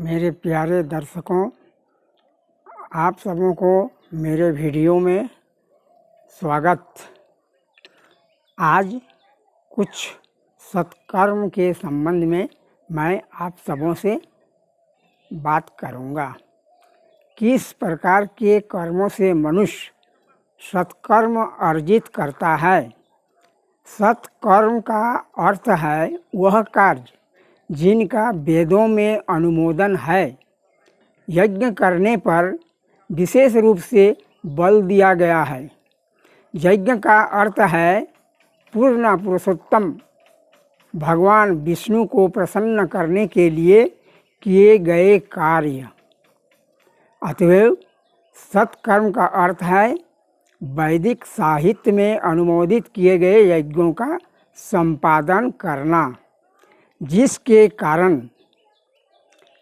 मेरे प्यारे दर्शकों, आप सबों को मेरे वीडियो में स्वागत। आज कुछ सत्कर्म के संबंध में मैं आप सबों से बात करूंगा। किस प्रकार के कर्मों से मनुष्य सत्कर्म अर्जित करता है। सत्कर्म का अर्थ है वह कार्य जिनका वेदों में अनुमोदन है। यज्ञ करने पर विशेष रूप से बल दिया गया है। यज्ञ का अर्थ है पूर्ण पुरुषोत्तम भगवान विष्णु को प्रसन्न करने के लिए किए गए कार्य। अतएव सत्कर्म का अर्थ है वैदिक साहित्य में अनुमोदित किए गए यज्ञों का संपादन करना, जिसके कारण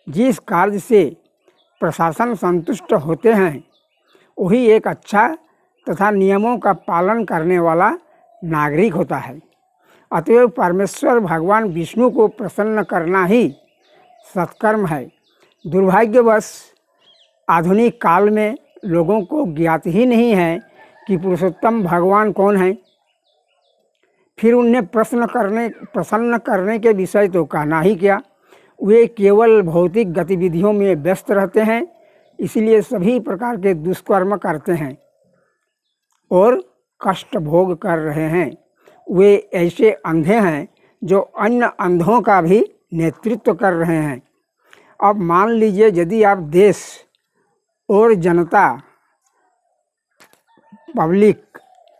जिस कार्य से प्रशासन संतुष्ट होते हैं वही एक अच्छा तथा नियमों का पालन करने वाला नागरिक होता है। अतएव परमेश्वर भगवान विष्णु को प्रसन्न करना ही सत्कर्म है। दुर्भाग्यवश आधुनिक काल में लोगों को ज्ञात ही नहीं है कि पुरुषोत्तम भगवान कौन है। फिर उन्हें प्रसन्न करने के विषय तो कहना ही क्या। वे केवल भौतिक गतिविधियों में व्यस्त रहते हैं, इसलिए सभी प्रकार के दुष्कर्म करते हैं और कष्ट भोग कर रहे हैं। वे ऐसे अंधे हैं जो अन्य अंधों का भी नेतृत्व कर रहे हैं। अब मान लीजिए यदि आप देश और जनता, पब्लिक,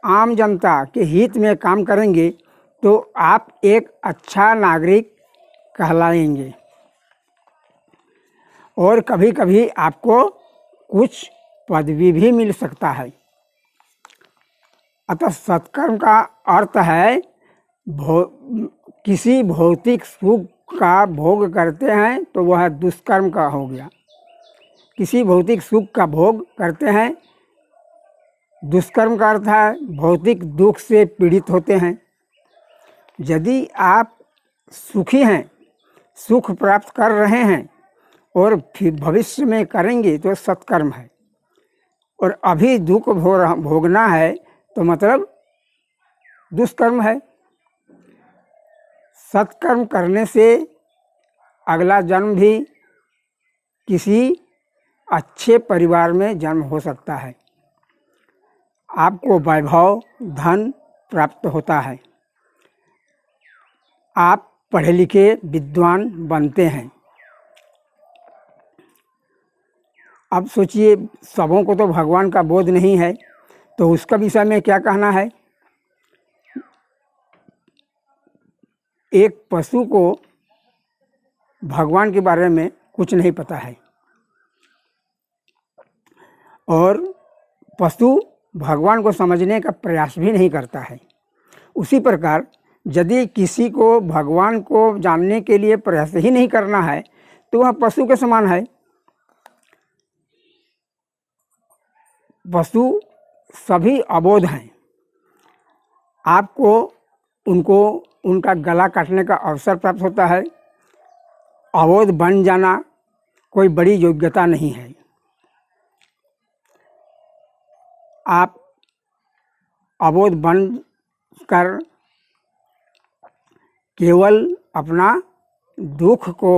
आम जनता के हित में काम करेंगे तो आप एक अच्छा नागरिक कहलाएंगे और कभी कभी आपको कुछ पदवी भी मिल सकता है। अतः सत्कर्म का अर्थ है किसी भौतिक सुख का भोग करते हैं तो वह दुष्कर्म का हो गया। किसी भौतिक सुख का भोग करते हैं, दुष्कर्म का अर्थ है भौतिक दुख से पीड़ित होते हैं। यदि आप सुखी हैं, सुख प्राप्त कर रहे हैं और फिर भविष्य में करेंगे तो सत्कर्म है, और अभी दुख भोगना है तो मतलब दुष्कर्म है। सत्कर्म करने से अगला जन्म भी किसी अच्छे परिवार में जन्म हो सकता है। आपको वैभव, धन प्राप्त होता है। आप पढ़े लिखे विद्वान बनते हैं। अब सोचिए, सबों को तो भगवान का बोध नहीं है तो उसका विषय में क्या कहना है। एक पशु को भगवान के बारे में कुछ नहीं पता है और पशु भगवान को समझने का प्रयास भी नहीं करता है। उसी प्रकार यदि किसी को भगवान को जानने के लिए प्रयास ही नहीं करना है तो वह पशु के समान है। पशु सभी अबोध हैं। आपको उनका गला काटने का अवसर प्राप्त होता है। अबोध बन जाना कोई बड़ी योग्यता नहीं है। आप अबोध बन कर केवल अपना दुख को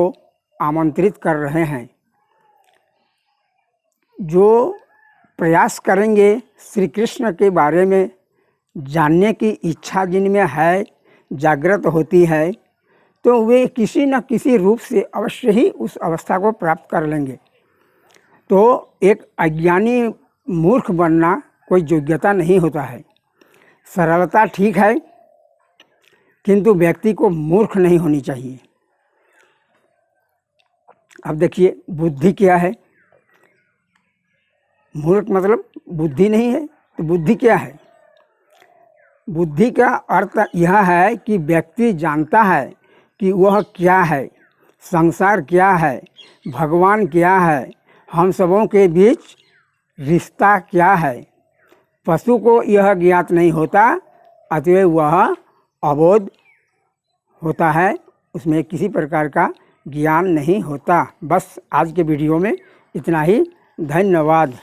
आमंत्रित कर रहे हैं। जो प्रयास करेंगे श्री कृष्ण के बारे में जानने की इच्छा जिनमें है, जागृत होती है, तो वे किसी न किसी रूप से अवश्य ही उस अवस्था को प्राप्त कर लेंगे। तो एक अज्ञानी मूर्ख बनना कोई योग्यता नहीं होता है। सरलता ठीक है, किंतु व्यक्ति को मूर्ख नहीं होनी चाहिए। अब देखिए, बुद्धि क्या है। मूर्ख मतलब बुद्धि नहीं है, तो बुद्धि क्या है। बुद्धि का अर्थ यह है कि व्यक्ति जानता है कि वह क्या है, संसार क्या है, भगवान क्या है, हम सबों के बीच रिश्ता क्या है। पशु को यह ज्ञात नहीं होता, अतएव वह अबोध होता है। उसमें किसी प्रकार का ज्ञान नहीं होता। बस आज के वीडियो में इतना ही। धन्यवाद।